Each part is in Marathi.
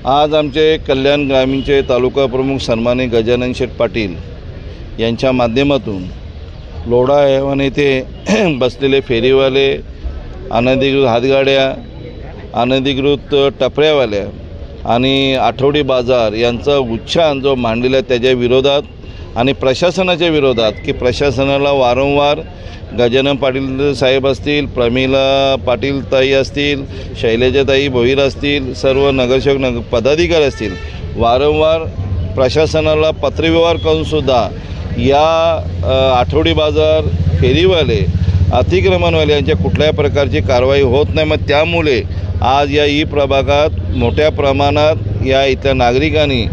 आज आमचे कल्याण ग्रामीणचे तालुका प्रमुख सन्माननीय गजानन शेठ पाटील यांच्या माध्यमातून लोढा हैवान येथे बसलेले फेरीवाले, अनधिकृत हातगाड्या, अनधिकृत टपऱ्यावाल्या आणि आठवडी बाजार यांचा उच्छाद जो मांडलेला आहे त्याच्या विरोधात आणि प्रशासनाच्या विरोधात की प्रशासनाला वारंवार गजानन पाटील साहेब असतील, प्रमिला पाटील ताई असतील, शैलजाताई भोईर असतील, सर्व नगरसेवक पदाधिकारी असतील, वारंवार प्रशासनाला पत्रव्यवहार करूनसुद्धा या आठवडी बाजार, फेरीवाले, अतिक्रमणवाले यांच्या कुठल्याही प्रकारची कारवाई होत नाही। मग त्यामुळे आज या ई प्रभागात मोठ्या प्रमाणात या इथल्या नागरिकांनी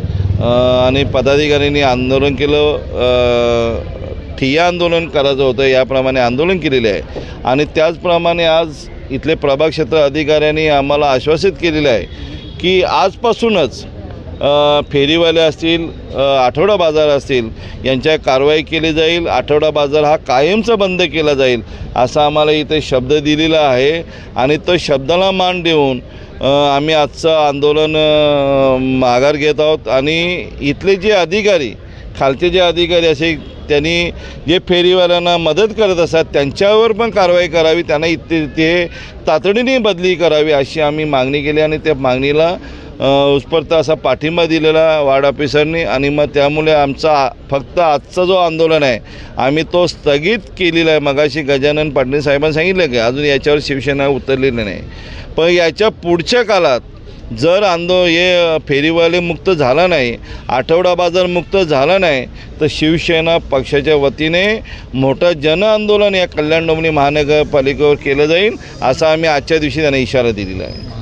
आणि पदाधिकाऱ्यांनी आंदोलन केलं। ठिय्या आंदोलन करायचं होतं, याप्रमाणे आंदोलन केलेले आहे आणि त्याचप्रमाणे आज इथले प्रभाग क्षेत्र अधिकाऱ्यांनी आम्हाला आश्वासित केलेलं आहे की आजपासूनच फेरीवाले असतील, आठवडा बाजार असतील यांच्या कारवाई केली जाईल। आठवडा बाजार हा कायमचा बंद केला जाईल असा आम्हाला इथे शब्द दिलेला आहे आणि तो शब्दाला मान देऊन आम्ही आजचं आंदोलन माघार घेत आहोत आणि इथले जे अधिकारी, खालचे जे अधिकारी असे त्यांनी जे फेरीवाल्यांना मदत करत असतात त्यांच्यावर पण कारवाई करावी, त्यांना ते तातडीने बदली करावी अशी आम्ही मागणी केली आणि त्या मागणीला उत्स्फूर्त असा पाठिंबा दिलेला वार्ड ऑफिसरनी आणि मग त्यामुळे आमचा फक्त आजचा जो आंदोलन आहे आम्ही तो स्थगित केलेला आहे। मगाशी गजानन पाटील साहेबांनी सांगितलं की अजून याच्यावर शिवसेना उतरलेली नाही, पण याच्या पुढच्या काळात जर हे फेरीवाले मुक्त झाला नाही, आठवडा बाजार मुक्त झाला नाही तर शिवसेना पक्षाच्या वतीने मोठं जनआंदोलन या कल्याण डोंबिवली महानगरपालिकेवर केलं जाईल असा आम्ही आजच्या दिवशी त्यांना इशारा दिलेला आहे।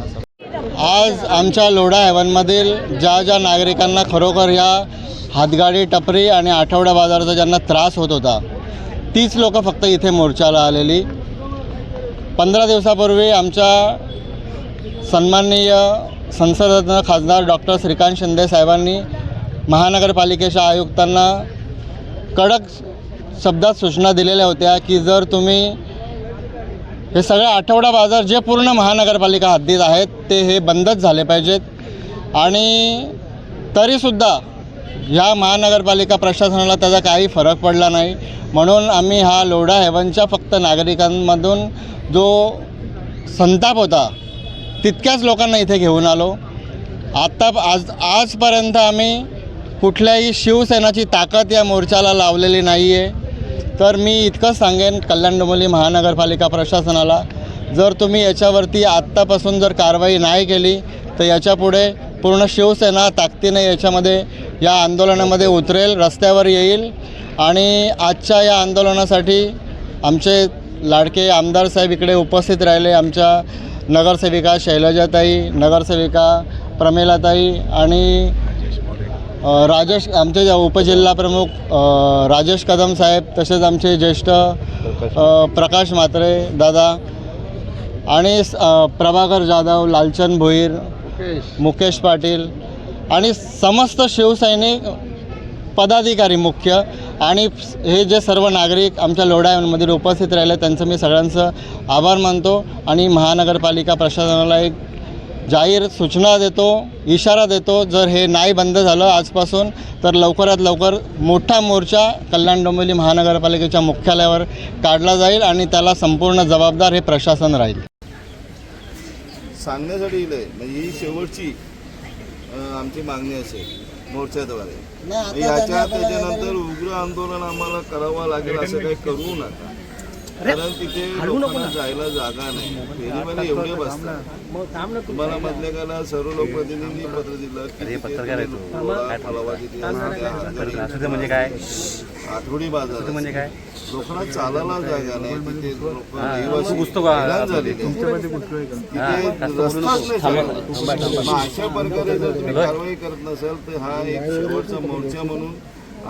आज आमच्या लोढा हैवानमधील ज्या नागरिकांना खरोखर ह्या हातगाडी, टपरी आणि आठवडा बाजाराचा ज्यांना त्रास होत होता तीच लोकं फक्त इथे मोर्चाला आलेली। 15 दिवसापूर्वी आमच्या सन्माननीय संसदरत्न खासदार डॉक्टर श्रीकांत शिंदे साहेबांनी महानगरपालिकेच्या आयुक्तांना कडक शब्दात सूचना दिलेल्या होत्या की जर तुम्ही हे सगळे आठवडा बाजार जे पूर्ण महानगरपालिका हद्दीत आहेत ते हे बंदच झाले पाहिजेत आणि तरीसुद्धा ह्या महानगरपालिका प्रशासनाला त्याचा काही फरक पडला नाही। म्हणून आम्ही हा लोढा हैवानच्या फक्त नागरिकांमधून जो संताप होता तितक्याच लोकांना इथे घेऊन आलो। आजपर्यंत आम्ही कुठल्याही शिवसेनाची ताकद या मोर्चाला लावलेली नाही आहे। तर मी इतकंच सांगेन कल्याण डोंबिवली महानगरपालिका प्रशासनाला, जर तुम्ही याच्यावरती आत्तापासून जर कारवाई नाही केली तर याच्यापुढे पूर्ण शिवसेना ताकदीने या आंदोलनामध्ये उतरेल, रस्त्यावर येईल आणि आजच्या या आंदोलनासाठी आमचे लाडके आमदार साहेब इकडे उपस्थित राहिले, आमच्या नगरसेविका शैलजाताई, नगरसेविका प्रमिलाताई आणि आमचे उपजिल्हा प्रमुख राजेश कदम साहेब, तसेच आमचे ज्येष्ठ प्रकाश म्हात्रे दादा आणि प्रभाकर जाधव, लालचंद भोईर, मुकेश पाटील आणि समस्त शिवसैनिक पदाधिकारी मुख्य आणि हे जे सर्व नागरिक आमच्या लोढा हैवानमधील उपस्थित राहिले त्यांचं मी सगळ्यांचं आभार मानतो आणि महानगरपालिका प्रशासनाला एक जाहीर सूचना देतो, इशारा देतो, जर हे नाही बंद झालं आजपासून तर लवकरात लवकर मोठा मोर्चा कल्याण डोंबिवली महानगरपालिकेच्या मुख्यालयावर काढला जाईल आणि त्याला संपूर्ण जबाबदार हे प्रशासन राहील। सांगण्यासाठी येईल म्हणजे ही शेवटची आमची मागणी असेल मोर्चाद्वारे, त्याच्यानंतर उग्र आंदोलन आम्हाला करावं लागेल असं काही करू नका, कारण तिथे लोकांना जायला जागा नाही, फेरीवाले एवढे बसतात। तुम्हाला मधल्या काळात सर्व लोकप्रतिनिधी पत्र दिलं की आठवडी बाजार म्हणजे काय, लोकांना चालायला जागा नाही, तिथे अशा प्रकारे जर तुम्ही कारवाई करत नसाल तर हा एक शेवटचा मोर्चा म्हणून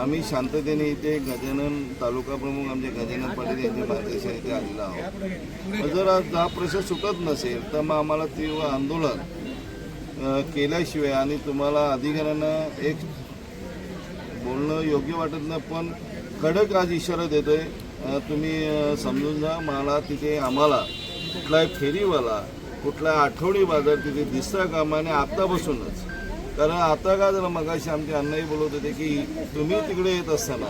आम्ही शांततेने इथे गजानन तालुका प्रमुख आमचे गजानन पाटील यांच्या मार्गदर्शन इथे आलेला आहोत। जर आज हा प्रश्न सुटत नसेल तर मग आम्हाला तीव्र आंदोलन केल्याशिवाय आणि तुम्हाला अधिकाऱ्यांना एक बोलणं योग्य वाटत नाही, पण कडक आज इशारा देतोय, तुम्ही समजून जा। मला तिथे आम्हाला कुठलाही फेरीवाला, कुठला आठवडी बाजार तिथे दिसता कामा नये, आत्तापासूनच कारण आता काय झालं, मगाशी आमचे अण्णाही बोलत होते की तुम्ही तिकडे येत असताना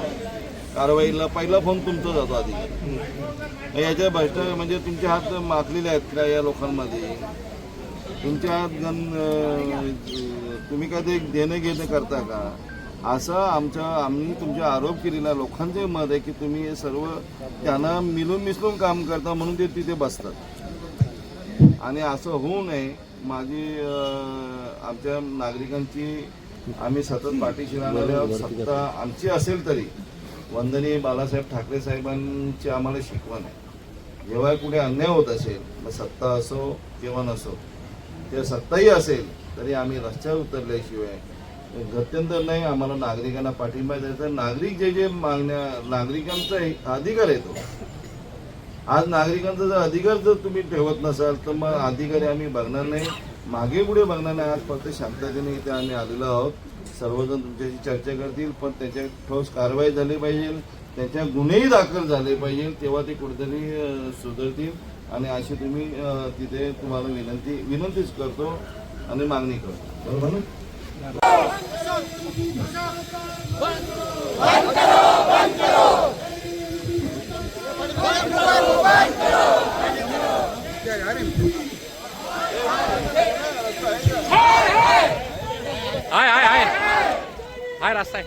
कारवाईला पहिला फोन तुमचा जातो आधी. याच्या भ्रष्ट म्हणजे तुमचे हात माखलेले आहेत का या लोकांमध्ये? तुमच्या हात तुम्ही काय ते देणं घेणं करता का? असं आम्ही तुमचे आरोप केलेला लोकांचे मत आहे की तुम्ही हे सर्व त्यांना मिळून मिसळून काम करता म्हणून ते तिथे बसतात. आणि असं होऊ नये माझी आमच्या नागरिकांची आम्ही सतत पाठीशी राहणार आहोत. सत्ता आमची असेल तरी वंदनीय बाळासाहेब ठाकरे साहेबांची आम्हाला शिकवण आहे. जेव्हा कुठे अन्याय होत असेल, मग सत्ता असो किंवा नसो, ते सत्ताही असेल तरी आम्ही रस्त्यावर उतरल्याशिवाय गत्यंतर नाही. आम्हाला नागरिकांना पाठिंबा द्यायचा. नागरिक जे नागरिकांचा अधिकार येतो. आज नागरिकांचा जर अधिकार जर तुम्ही ठेवत नसाल तर मग अधिकारी आम्ही बघणार नाही, मागे पुढे बघणार नाही. आज फक्त शांततेने इथे आम्ही आलेलो आहोत. सर्वजण तुमच्याशी चर्चा करतील, पण त्याच्या ठोस कारवाई झाली पाहिजे, त्याच्या गुन्हेही दाखल झाले पाहिजे, तेव्हा ते कुठेतरी सुधारतील. आणि अशी तुम्ही तिथे तुम्हाला विनंतीच करतो आणि मागणी करतो. बरोबर ना? हाय रास्ता आहे.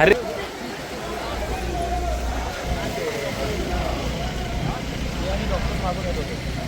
अरे डॉक्टर मागून येत होते.